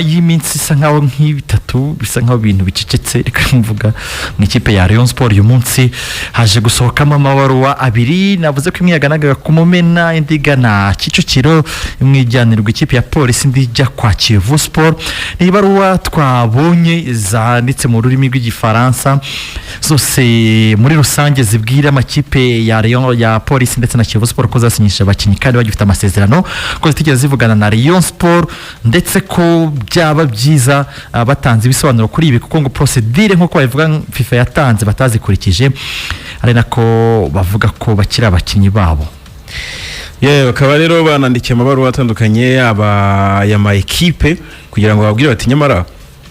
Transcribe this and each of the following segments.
y'iminsi isa nkaho nk'ibitatu bisa nkaho ibintu bicecetse reka mvuga mu ikipe ya Rayon Sport uyu munsi haje gusohokamo amabaruwa abiri navuze ko imwe yaganaga ku Mumena indi igana Kicukiro imwe ijyanirwa ikipe ya polisi indi ijya kwa Kiyovu Sport ni ibaruwa twabonye zanditse mu rurimi rw'igifaransa zose muri rusange zibwira amakipe ya Rayon ya polisi ndetse na Kiyovu Sport ko zasinyisha abakinnyi kandi bagifite amasezerano ko zitigeze zivugana na Rayon Sport ndetse ko byaba byiza batanze ibisobanuro kuri ibi kuko ngo procedure nko bavuga FIFA yatanze batazikurikije ari nako bavuga ko bakira abakinnyi babo. Bakaba rero banandikiye amabaruwa atandukanye aba ya ma equipe kugira ngo babwire bati nyamara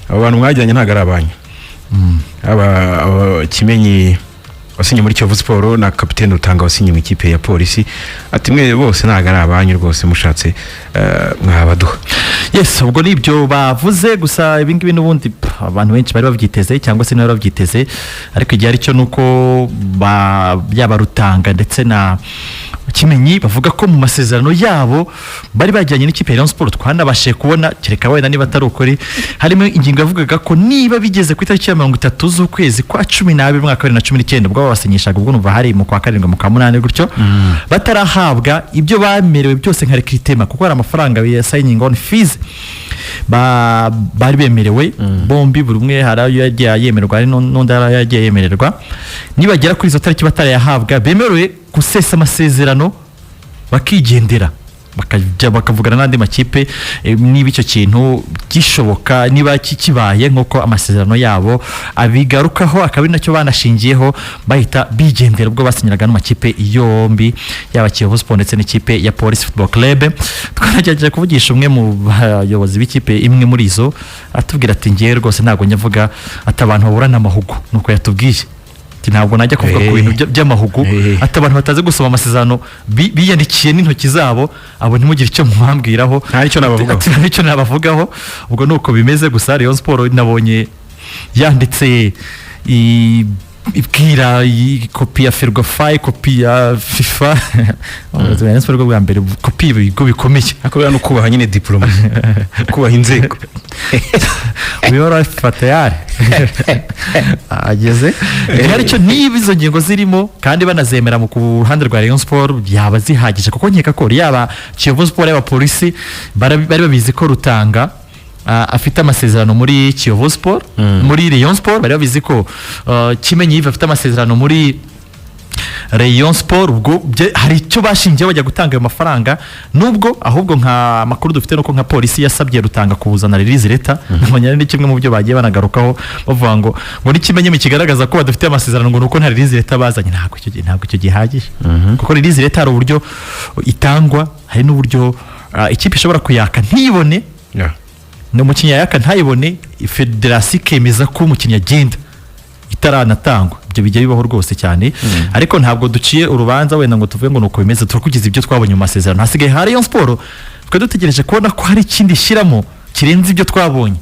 abo bantu mwajyanye ntago ari abanyu. Aba Kimenyi wasinye muri Kiyovu Sport na kapiteni Rutanga wasinye mu ikipe ya polisi ati mwe bose ntago ari abanyu rwose mushatse mwabaduha. Yes, ubwo nibyo bavuze gusa ibingibi n'ubundi abantu benshi bari bavyiteze cyangwa se nari bavyiteze ariko igihe ari cyo nuko byaba Rutanga ndetse na Kimenyi bavuga ko mu masezerano yabo bari bajyanye n'ikipe ya Rayon Sport twanabashe kubona kereka wenda niba atari ukuri harimo ingingo yavugaga ko niba bigeze ku itariki ya 30 z'ukwezi kwa 12 mwaka wa 2019 ubwo babasinyishaga ubwo numva hari mu kwa 7 mu kwa 8 gutyo batarahabwa ibyo bamerewe byose nka recruitment kuko hari amafaranga ya signing on fees bari bemerewe bombi buri umwe harayo yagiye yemererwa ari n'undi yagiye yemererwa nibagera kuri izo tariki batarayahabwa bemerewe gusesa amasezerano bakigendera bakavugana n'andi makipe niba icyo kintu gishoboka niba kikibaye nk'uko amasezerano yabo abigarukaho akaba nacyo banashingiyeho bahita bigendera ubwo basinyiraga n'amakipe yombi yaba Kiyovu Sport ndetse n'ikipe ya Police Football Club. Twanagejeje kuvugisha umwe mu bayobozi b'ikipe imwe muri izo atubwira ati ngiye rwose ntago nyavuga ati abantu baburana amahugu nuko yatubwiye ntabwo najya kuvuga ku bintu by'amahugu ati abantu bataze gusoma amasezerano biyandikiye n'intoki zabo abo ntimugire icyo mwambwiraho ntacyo nabavugaho ubwo nuko bimeze gusa Rayon Sport nabonye yanditse ibwira kopi ya Ferwafa kopi ya FIFA Rayon Sport bwa mbere kopi ibigo bikomeye akubera no kubaha nyine diploma kubaha inzego uyora fatayari ageze hari cyo niba izo ngingo zirimo kandi banazemera mu ruhande rwa Rayon Sport yaba zihagije kuko nkeka ko yaba Kiyovu Sport yaba polisi bari babizi ko Rutanga afite amasezerano muri Kiyovu Sport muri Rayon Sport bari babizi ko Kimenyi afite amasezerano muri Rayon Sport ubwo hari icyo bashingiye bajya gutanga ayo mafaranga nubwo ahubwo nka makuru dufite nuko nka polisi yasabye Rutanga kubuzana release letter nabonye ari kimwe mu byo bagiye banagarukaho bavuga ngo muri Kimenyi mu kigaragaza ko badafite amasezerano ngo nuko nta release letter bazanye ntabwo icyo gihagije kuko release letter ari uburyo itangwa hari n'uburyo ikipe ishobora kuyaka ntibone n'umukinnyi yaka ntayibone federasi kemeza ko umukinnyi agenda itaranatangwa ibyo bijya bibaho rwose cyane ariko ntabwo duciye urubanza wenda ngo tuvuge ngo nuko bimeze turakugize ibyo twabonye mu masezerano hasigaye hari Rayon Sport twe dutegereje kubona ko hari ikindi shiramo kirenze ibyo twabonye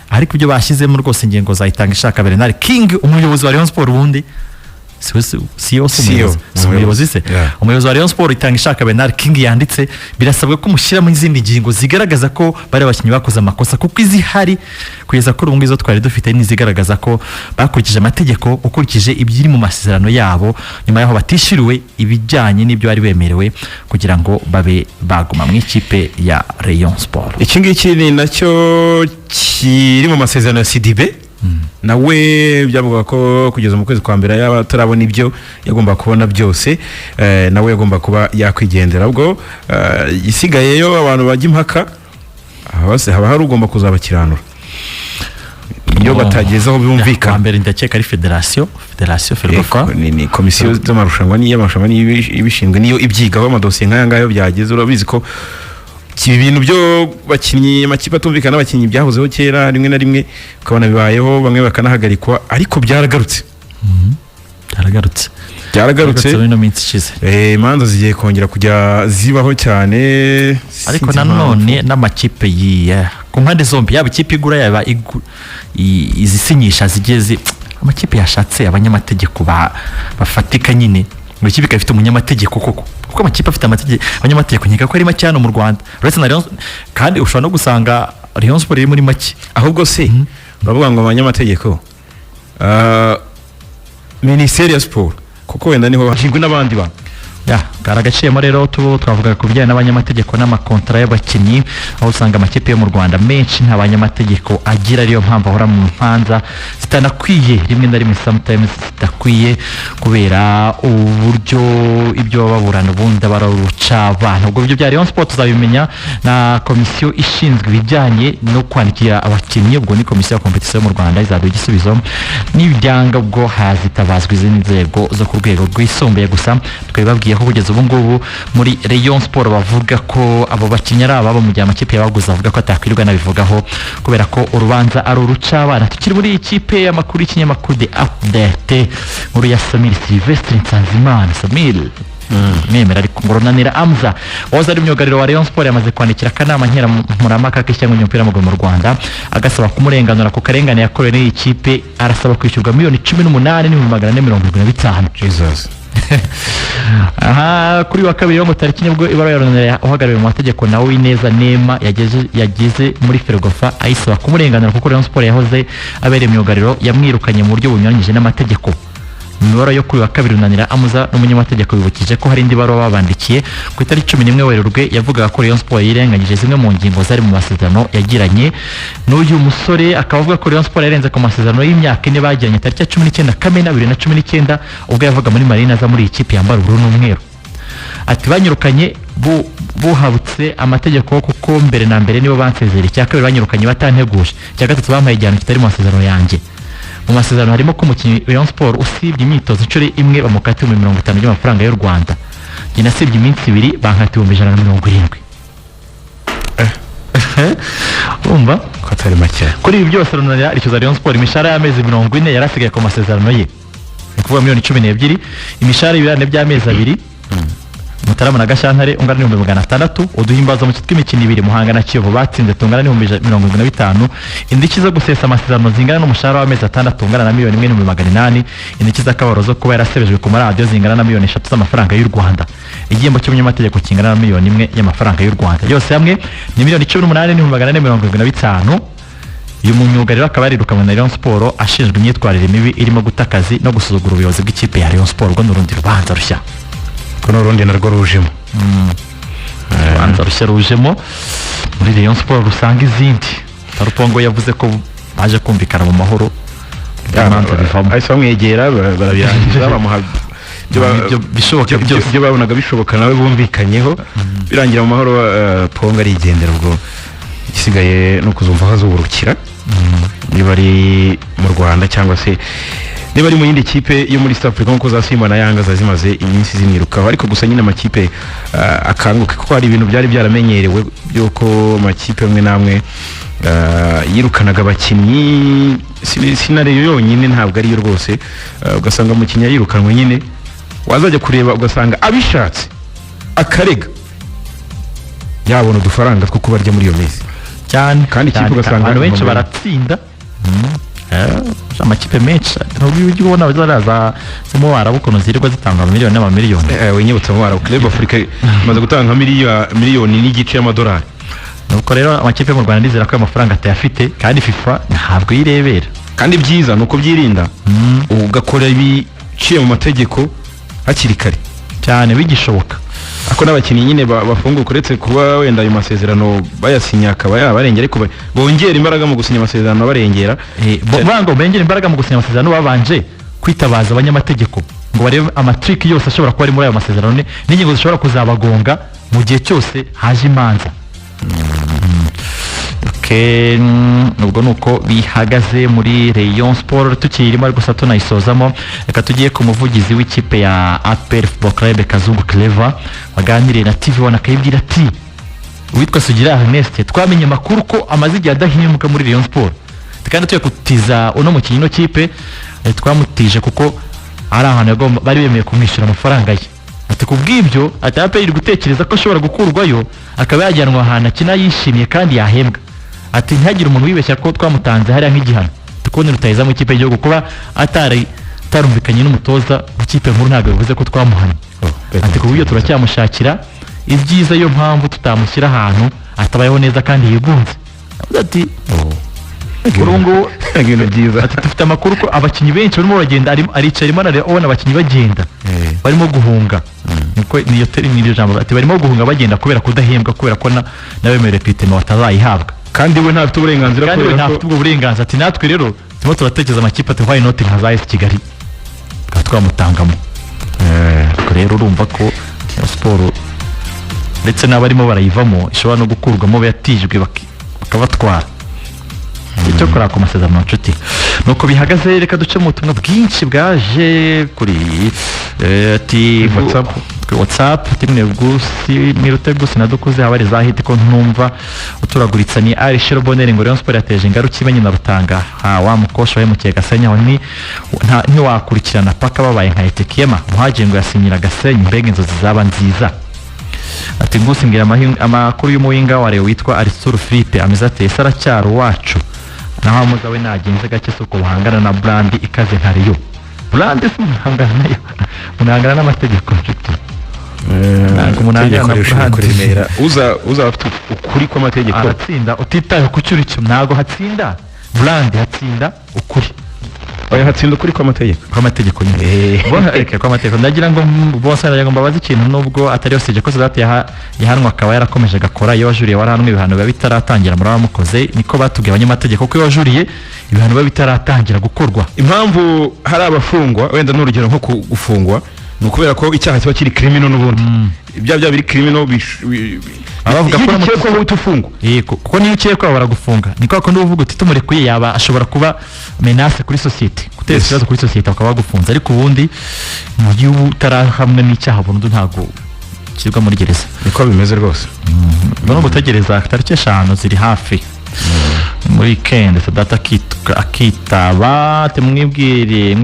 ariko ibyo bashyizemo rwose ingengo zayitanga ishaka Bernard King umuyobozi wa Rayon Sport ubundi umuyobozi se umuyobozi wa Rayon Sport itanga ishaka Bernard King yanditse birasabwa ko mushyira mu izindi ngingo zigaragaza ko bari abakinnyi bakoze amakosa kuko izihari kugeza kuri ubu ngizo twari dufite n'izigaragaza ko bakurikije amategeko ukurikije ibyiri mu masezerano yabo nyuma yaho batishiriwe ibijyanye n'ibyo bari bemerewe kugira ngo babe baguma mu ikipe ya Rayon Sport. Iki ngiki ni nacyo kiri mu masezerano ya Sidibe nawe byavuga ko kugeza mu kwezi kwa mbere yaba tarabona ibyo yagomba kubona byose nawe yagomba kuba yakwigendera ubwo isigayeyo abantu bajya impaka haba hari ugomba kuzabakiranura iyo batagezeho bumvikana mbere ndakeka ari federation Ferwafa ni komisiyo z'amarushanwa n'iy'amarushanwa n'ibishinzwe niyo ibyigaho amadosiye nk'aya ngayo byageze urabizi ko ibintu byo bakinnyi amakipe atumvikana abakinnyi byahozeho kera rimwe na rimwe ukabona bibayeho bamwe bakanahagarikwa ariko byaragarutse no minsi ishize imanza zigiye kongera kujya zibaho cyane ariko nanone n'amakipe ku mpande zombi yaba ikipe igura yaba izisinyisha zigeze amakipe yashatse abanyamategeko bafatika nyine muri kipe ifite umunyamategeko koko kuko amakipe afite amategeko abanyamategeko nkeka ko ari make hano mu Rwanda uretse na Rayon kandi ushobora no gusanga Rayon Sport iri muri make. ahubwo se uravuga ngo abanyamategeko minisiteri ya siporo kuko wenda niho hashingwe n'abandi bantu karagaciyemo rero twavuga ku bijyanye n'abanyamategeko n'amakontara y'abakinnyi, aho usanga amakipe yo mu Rwanda menshi nta banyamategeko agira, ariyo mpamvu ahora mu mpanza zitanakwiye, rimwe na rimwe sometimes zidakwiye, kubera uburyo ibyo baburana ubundi bararuca abantu. Ubwo buryo bya Rayon Sport tuzabimenya na komisiyo ishinzwe ibijyanye no kwandikira abakinnyi, ubwo ni komisiyo ya competition mu Rwanda izaduha igisubizo n'ibyanga, ubwo hazitabazwa izindi nzego zo ku rwego rwisumbuye. Gusa twebabwiye ko kugeza ubu ngubu muri Rayon Sport bavuga ko abo bakinnyi ari ababo, mu gihe amakipe yabaguze avuga ko atakwirirwa nabivugaho kubera ko urubanza ari uruca abana. Tukiri muri iyi kipe y'amakuru y'ikinyamakuru The Update, nkuru ya Samir Sylvestre Nsanzimana. Samir nemera ariko ngoronanira Amza wahoze ari myugariro wa Rayon Sport yamaze kwandikira akanama nkemurampaka k'ishyanga ry'umupira w'amaguru mu Rwanda agasaba kumurenganura ku karengane yakorewe n'iyi kipe. Arasaba kwishyurwa miliyoni 18,475. Jesus. Aha kuri wa kabiri ngo tariki nibwo ibara yaronera uhagarariye mu mategeko nawe Wineza Nema yageze muri Ferwafa ayisaba kumurenganura kuko Rayon Sport yahoze abereye myugariro yamwirukanye mu buryo bunyuranyije n'amategeko. Imibare yo kuri wa kabiri runanira Amuza n'umunyamategeko bibukije ko hari indi baruwa babandikiye ku itariki 11 Werurwe yavugaga ko Rayon Sport yirengagije zimwe mu ngingo zari mu masezerano yagiranye n'uyu musore. Akavuga ko Rayon Sport yarenze ku masezerano y'imyaka ine bagiranye tariki 19 Kamena 2019 ubwo yavaga muri Marina za muri ikipe yambara ubururu n'umweru. Ati banyirukanye buhabutse amategeko kuko mbere na mbere nibo bansezerera. Icya kabiri banyirukanye batanteguje. Icya gatatu bampaye igihano kitari mu masezerano yanjye. Mu masezerano harimo ko umukinnyi Rayon Sport usibye imyitozo inshuro imwe bamukatiye 50 by'amafaranga y'u Rwanda. Njye nasibye iminsi 2 bankatiye 170. Umva ko atari make. Kuri ibi byose runanira icyuza Rayon Sport imishahara y'amezi 40 yarasigaye ku masezerano ye. Ni kuvuga miliyoni 12, imishahara y'ibirane by'amezi 2. Mutarama na Gashyantare ungana n'ibihumbi 600, uduhimbaza mu kitwa imikino 2 Muhanga na Kiyovu batsinze tungana n'ibihumbi 75, indiki zo gusesa amasezerano zingana n'umushahara w'amezi 6 ungana na miliyoni 1,800, indiki z'akabaro zo kuba yarasebejwe ku maradiyo zingana na miliyoni 3 z'amafaranga y'u Rwanda, igihembo cy'umunyamategeko kingana na miliyoni 1 y'amafaranga y'u Rwanda. Yose hamwe ni miliyoni 18,475. Uyu munyugariro akaba yarirukanwe na Rayon Sport ashinjwa imyitwarire mibi irimo gutakazi no gusuzugura ubuyobozi bw'ikipe ya Rayon Sport ubwo n'urundi rubanza rushya. Kono rundi narwo rujemo. Rubanza rushya rujemo muri Rayon Sport rusanga izindi. Tarupongo yavuze ko baje kumvikana mu mahoro. Rubanza bivamo. Ahise bamwegera barabirangiza bamuha byo babonaga bishoboka nawe bumvikanyeho birangira mu mahoro. Ponga arigendera ubwo igisigaye no kuzumva hazuburukira niba ari mu Rwanda cyangwa se niba ari mu yindi kipe yo muri South Africa nkuko za Simba na Yanga zazimaze iminsi zimwirukaho. Ariko gusa nyine amakipe akanguke kuko hari ibintu byari byaramenyerewe byuko amakipe amwe namwe yirukanaga abakinnyi. Sinariyo yonyine ntabwo ariyo rwose, ugasanga umukinnyi yirukanwe nyine wazajya kureba ugasanga abishatse akarega yabona udufaranga two kubarya muri iyo minsi cyane, kandi ikipe ugasanga abantu benshi baratsinda. Amakipe menshi ntubyo ubona bazaraza zimo barabukono zirirwa zitanga miliyoni n'amamiliyoni. Wenyibutsa mu Arab Club Africa maze gutanga miliyoni n'igice y'amadolari. Nuko rero amakipe mu Rwanda ndizera ko amafaranga atayafite kandi FIFA ntabwo yirebera. Kandi byiza nuko byirinda ugakora ibiciye mu mategeko hakiri kare cyane bigishoboka. Ako n'abakinnyi nyine bafunguye kuretse kuba wenda ayo masezerano bayasinya akaba yabarengera, ariko bongera imbaraga mu gusinya amasezerano barengera. Bango bongera imbaraga mu gusinya amasezerano babanje kwitabaza abanyamategeko ngo barebe amatrick yose ashobora kuba ari muri ayo masezerano n'ingingo zishobora kuzabagonga mu gihe cyose haje imanza. Nubwo nuko bihagaze muri Rayon Sport. Tukirimo ariko gusa tunayisozamo, reka tugiye ku muvugizi w'ikipe ya APR Football Club Kazungu Clever waganiriye na TV1 akayibwira ati witwa Sugira Ernest twamenye makuru ko amaze igihe adahimbwa muri Rayon Sport, kandi tuye kutiza uno mukinnyi no kipe twamutije kuko ari ahantu bari bemeye kumwishyura amafaranga ye. Ati kubw'ibyo ati APR iri gutekereza ko ashobora gukurwayo akaba yajyanwa ahantu akina yishimye kandi yahembwa. Ati ntihagire umuntu wibeshya ko twamutanze hariya nk'igihano tukone rutayiza mu ikipe y'igihugu kuba atarumvikanye n'umutoza w'ikipe nkuru ntabwo bivuze ko twamuhanye. Ati kubw'ibyo turacyamushakira ibyiza, yo mpamvu tutamushyira ahantu atabayeho neza kandi yigunze. ati urungu ibintu byiza ati dufite amakuru ko abakinnyi benshi barimo bagenda aricaye arimo arabona abakinnyi bagenda barimo guhunga niko niyo jambo ati barimo guhunga bagenda kubera kudahembwa kubera ko n'abemerewe pitema batazayihabwa kandi we ntafite uburenganzira kandi we ntafite ubwo burenganzira ati natwe rero turimo turatekereza amakipe ati why not nka za AS Kigali twamutangamo rero urumva ko siporo ndetse n'abarimo barayivamo ishobora no gukurwamo yatijwe bakabatwara icyo kora ku masezerano nshuti nuko bihagaze. Reka duce mu butumwa bwinshi bwaje kuri ati WhatsApp timwe gusi mirute gusi nadukuze habari zahite ko ntumva uturaguritsa ni Ari Shero Bonere ngo Rayon Sport yateje ingaruki imenye na Rutanga wa mukosho wahemukiye Gasenyi ni ntiwakurikirana paka babaye nka Etekema muhaje ngo yasinyira Gasenyi mbega inzozi zaba nziza. Ati ngusi ngira amakuru y'umuwinga wa Rayon witwa Aristore Philippe ameze ate saracyaro wacu naho muzawe nagenze gake suko buhangana na brand ikaze nka Rayon brand muhangana nayo munangana n'amategeko nshuti umunangana na brand uza afite ukuri kw'amategeko aratsinda utitaye ku cyuri cyo ntago hatsinda brand hatsinda ukuri oya hatsinda ukuri kw'amategeko nyine kw'amategeko ndagira ngo bose aragira ngo babaze ikintu nubwo atari yose je ko Sadati yahanwa akaba yarakomeje gakora iyo wajuriye warahanwe ibihano biba bitaratangira muri abamukoze niko batubwiye abanyamategeko ko iyo wajuriye ibihano biba bitaratangira gukorwa. Impamvu hari abafungwa wenda n'urugero nko gufungwa nukubera ko icyaha kiba kiri criminal n'ubundi ibya biri criminal abavuga ko n'amategeko ko utufungwa kuko niyo ukekwa baragufunga niko ko nduvuga uti tumurekuye yaba ashobora kuba menace kuri societe guteza ikibazo kuri societe bakaba bagufunza ariko ubundi mu gihugu utarahamwe n'icyaha burundu ntago kirwa muri gereza niko bimeze rwose no gutegereza tariki 5 ziri hafi muri weekend Sadata akitaba temwibwire